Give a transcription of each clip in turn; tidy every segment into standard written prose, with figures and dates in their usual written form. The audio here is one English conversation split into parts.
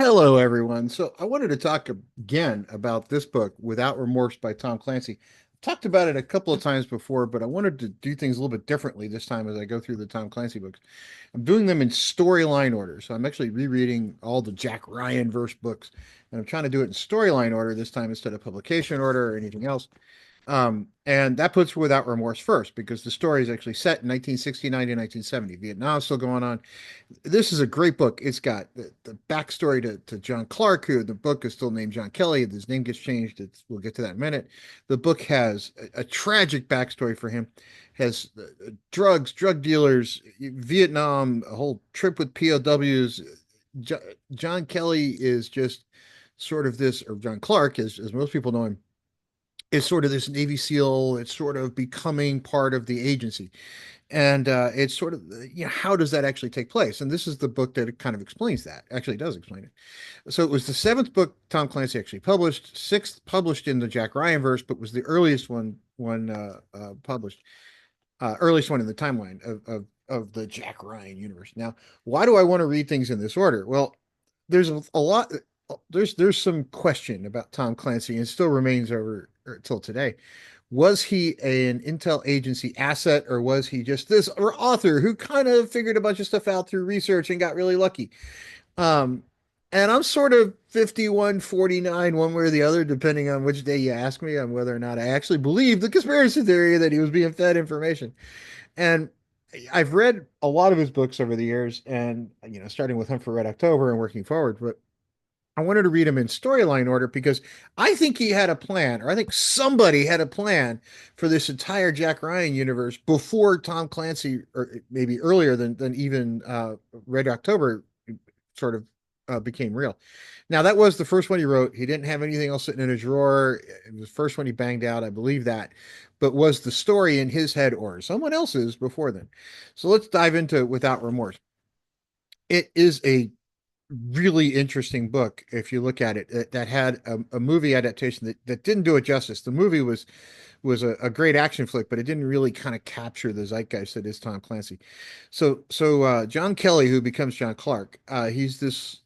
Hello, everyone. So I wanted to talk again about this book, Without Remorse by Tom Clancy. I've talked about it a couple of times before, but I wanted to do things a little bit differently this time as I go through the Tom Clancy books. I'm doing them in storyline order. So I'm actually rereading all the Jack Ryan verse books, and I'm trying to do it in storyline order this time instead of publication order or anything else. And that puts Without Remorse first because the story is actually set in 1969 to 1970. Vietnam's still going on. This is a great book. It's got the backstory to John Clark, who the book is still named John Kelly. His name gets changed. We'll get to that in a minute. The book has a tragic backstory for him, has drugs, drug dealers, Vietnam, a whole trip with POWs. Jo- John Kelly is just sort of this, or John Clark, as most people know him, is sort of this Navy SEAL. It's sort of becoming part of the agency. And it's sort of, how does that actually take place? And this is the book that kind of explains that, actually does explain it. So it was the seventh book Tom Clancy actually published, sixth published in the Jack Ryan verse, but was the earliest one published, earliest one in the timeline of the Jack Ryan universe. Now, why do I want to read things in this order? Well, there's a lot. There's some question about Tom Clancy, and still remains over till today. Was he an intel agency asset, or was he just this author who kind of figured a bunch of stuff out through research and got really lucky? Um, and I'm sort of 51-49, one way or the other, depending on which day you ask me, on whether or not I actually believe the conspiracy theory that he was being fed information. And I've read a lot of his books over the years, and starting with Hunt for Red October and working forward, but I wanted to read them in storyline order because I think he had a plan, or I think somebody had a plan for this entire Jack Ryan universe before Tom Clancy, or maybe earlier than even Red October sort of became real. Now, that was the first one he wrote. He didn't have anything else sitting in a drawer. It was the first one he banged out, I believe that. But was the story in his head or someone else's before then? So let's dive into Without Remorse. It is a really interesting book if you look at it that had a movie adaptation that didn't do it justice. The movie was a great action flick, but it didn't really kind of capture the zeitgeist that is Tom Clancy. So John Kelly, who becomes John Clark, he's this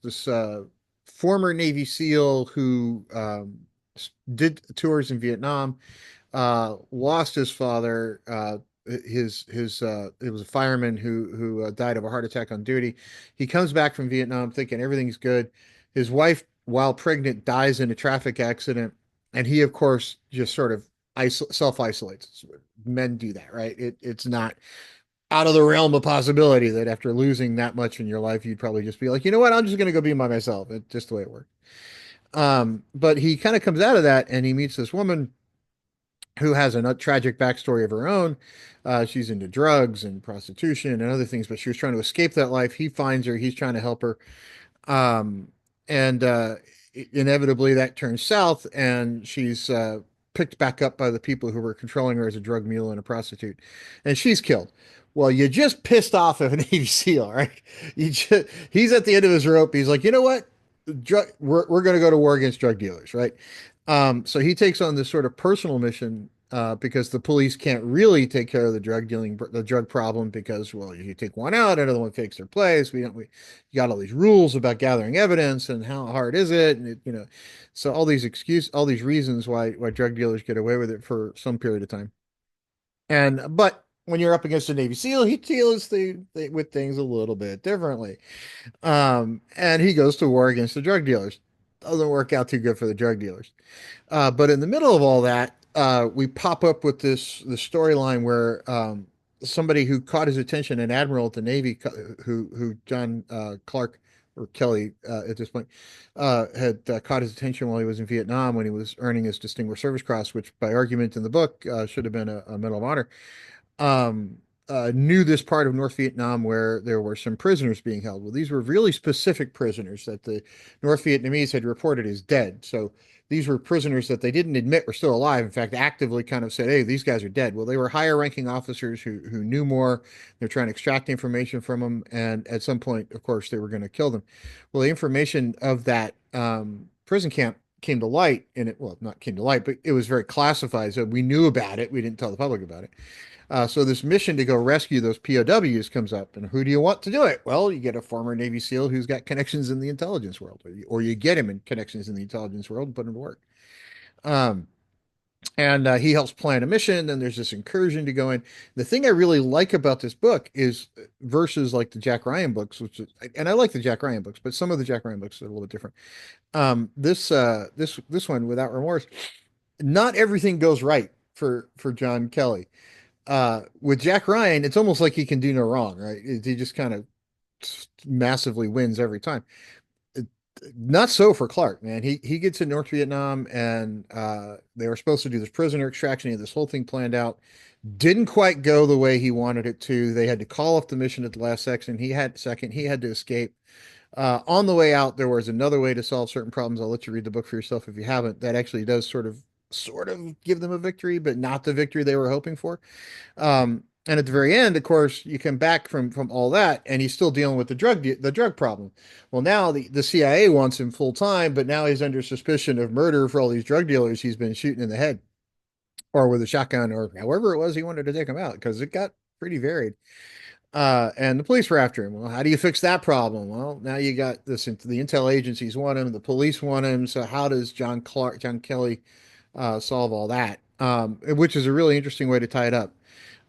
former Navy SEAL who did tours in Vietnam, lost his father. His it was a fireman who died of a heart attack on duty. He comes back from Vietnam thinking everything's good. His wife, while pregnant, dies in a traffic accident, and he, of course, just sort of self isolates. Men do that, right? It's not out of the realm of possibility that after losing that much in your life, you'd probably just be like, you know what, I'm just going to go be by myself. It's just the way it works. But he kind of comes out of that, and he meets this woman who has a tragic backstory of her own. She's into drugs and prostitution and other things, but she was trying to escape that life. He finds her. He's trying to help her. Um, and inevitably that turns south, and she's picked back up by the people who were controlling her as a drug mule and a prostitute, and she's killed. Well, you just pissed off of a Navy SEAL, right? He's at the end of his rope. He's like, you know what? We're going to go to war against drug dealers, right? So he takes on this sort of personal mission because the police can't really take care of the drug problem because, well, you take one out, another one takes their place. We you got all these rules about gathering evidence and how hard is it, and so all these reasons why drug dealers get away with it for some period of time. But when you're up against a Navy SEAL, he deals with things a little bit differently. And he goes to war against the drug dealers. Doesn't work out too good for the drug dealers. But in the middle of all that, we pop up with the storyline where somebody who caught his attention, an admiral at the Navy, who John Clark or Kelly at this point had caught his attention while he was in Vietnam when he was earning his Distinguished Service Cross, which by argument in the book should have been a Medal of Honor. Knew this part of North Vietnam where there were some prisoners being held. Well, these were really specific prisoners that the North Vietnamese had reported as dead. So these were prisoners that they didn't admit were still alive. In fact, actively kind of said, "Hey, these guys are dead." Well, they were higher ranking officers who knew more. They're trying to extract information from them, and at some point, of course, they were going to kill them. Well, the information of that prison camp came to light, and it, well, not came to light, but it was very classified. So we knew about it. We didn't tell the public about it. So this mission to go rescue those POWs comes up, and who do you want to do it? Well, you get a former Navy SEAL who's got connections in the intelligence world, or you get him in connections in the intelligence world and put him to work. Um, and he helps plan a mission. Then there's this incursion to go in. The thing I really like about this book is versus like the Jack Ryan books, which is, and I like the Jack Ryan books, but some of the Jack Ryan books are a little bit different. This one, Without Remorse, not everything goes right for John Kelly. With Jack Ryan, it's almost like he can do no wrong, right? He just kind of massively wins every time. It- Not so for Clark, man. He gets in North Vietnam, and they were supposed to do this prisoner extraction. He had this whole thing planned out. Didn't quite go the way he wanted it to. They had to call off the mission at the last section. He had to escape. On the way out, there was another way to solve certain problems. I'll let you read the book for yourself if you haven't. That actually does sort of give them a victory, but not the victory they were hoping for. And at the very end, of course, you come back from all that, and he's still dealing with the drug problem. Well, now the CIA wants him full time, but now he's under suspicion of murder for all these drug dealers he's been shooting in the head, or with a shotgun, or however it was he wanted to take them out, because it got pretty varied. And the police were after him. Well, how do you fix that problem? Well, now you got this. The intel agencies want him, the police want him. So how does John Kelly, solve all that? Which is a really interesting way to tie it up.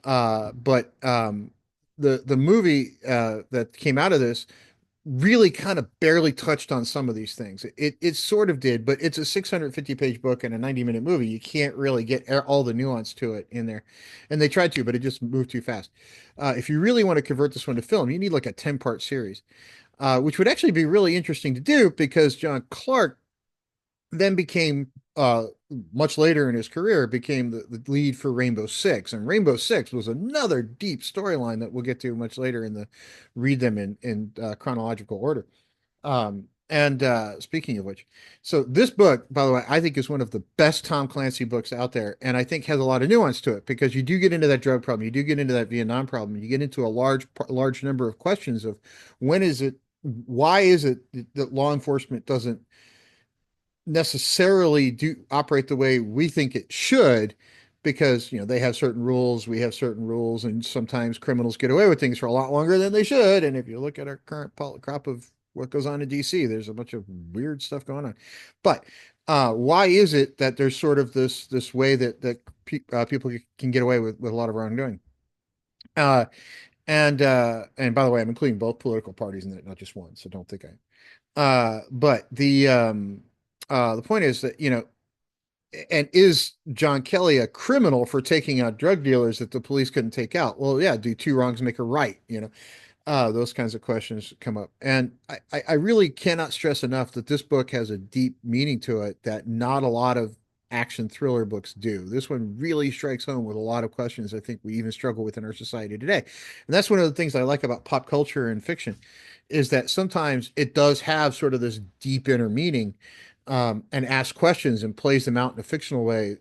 But the movie that came out of this really kind of barely touched on some of these things. It sort of did, but it's a 650-page book and a 90-minute movie. You can't really get all the nuance to it in there. And they tried to, but it just moved too fast. If you really want to convert this one to film, you need like a 10-part series, which would actually be really interesting to do because John Clark then became much later in his career became the lead for Rainbow Six, and Rainbow Six was another deep storyline that we'll get to much later in the read them in chronological order. And speaking of which, so this book, by the way, I think is one of the best Tom Clancy books out there, and I think has a lot of nuance to it because you do get into that drug problem, you do get into that Vietnam problem, you get into a large number of questions of when is it, why is it that law enforcement doesn't necessarily do operate the way we think it should, because they have certain rules, we have certain rules, and sometimes criminals get away with things for a lot longer than they should. And if you look at our current crop of what goes on in DC, there's a bunch of weird stuff going on. But why is it that there's sort of this way that people can get away with a lot of wrongdoing? Uh, and by the way, I'm including both political parties in it, not just one, so don't think but the point is that, and is John Kelly a criminal for taking out drug dealers that the police couldn't take out? Well, yeah, do two wrongs make a right? Those kinds of questions come up. And I really cannot stress enough that this book has a deep meaning to it that not a lot of action thriller books do. This one really strikes home with a lot of questions I think we even struggle with in our society today. And that's one of the things I like about pop culture and fiction is that sometimes it does have sort of this deep inner meaning, and asks questions and plays them out in a fictional way,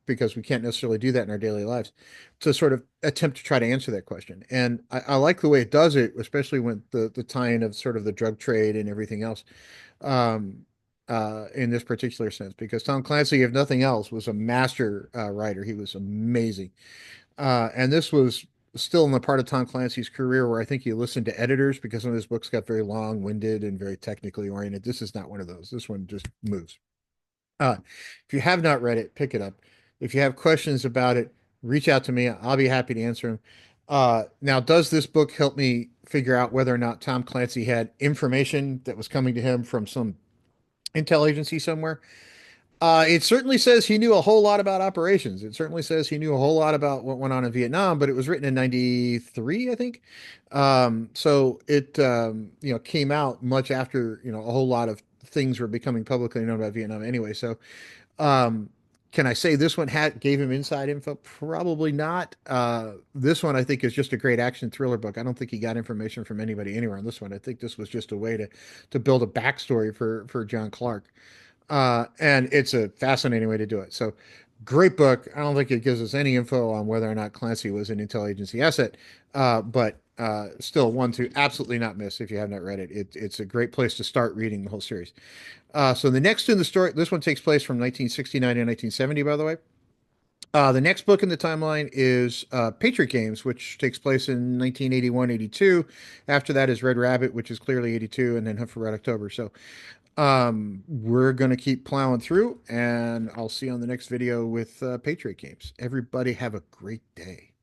because we can't necessarily do that in our daily lives, to sort of attempt to try to answer that question. And I like the way it does it, especially when the tie-in of sort of the drug trade and everything else, um, in this particular sense, because Tom Clancy, if nothing else, was a master writer. He was amazing. And this was still in the part of Tom Clancy's career where I think he listened to editors because some of his books got very long-winded and very technically oriented. This is not one of those. This one just moves. Uh, if you have not read it, pick it up. If you have questions about it, reach out to me. I'll be happy to answer them. Now, does this book help me figure out whether or not Tom Clancy had information that was coming to him from some intel agency somewhere? It certainly says he knew a whole lot about operations. It certainly says he knew a whole lot about what went on in Vietnam, but it was written in 93, I think. So it, came out much after, a whole lot of things were becoming publicly known about Vietnam anyway. So, um, can I say this one gave him inside info? Probably not. This one I think is just a great action thriller book. I don't think he got information from anybody anywhere on this one. I think this was just a way to build a backstory for John Clark. And it's a fascinating way to do it. So, Great book. I don't think it gives us any info on whether or not Clancy was an intel agency asset, but still one to absolutely not miss if you have not read it. It's a great place to start reading the whole series. So the next in the story, this one takes place from 1969 to 1970, by the way. The next book in the timeline is Patriot Games, which takes place in 1981, 82. After that is Red Rabbit, which is clearly 82, and then Hunt for Red October. So we're going to keep plowing through, and I'll see you on the next video with Patriot Games. Everybody have a great day.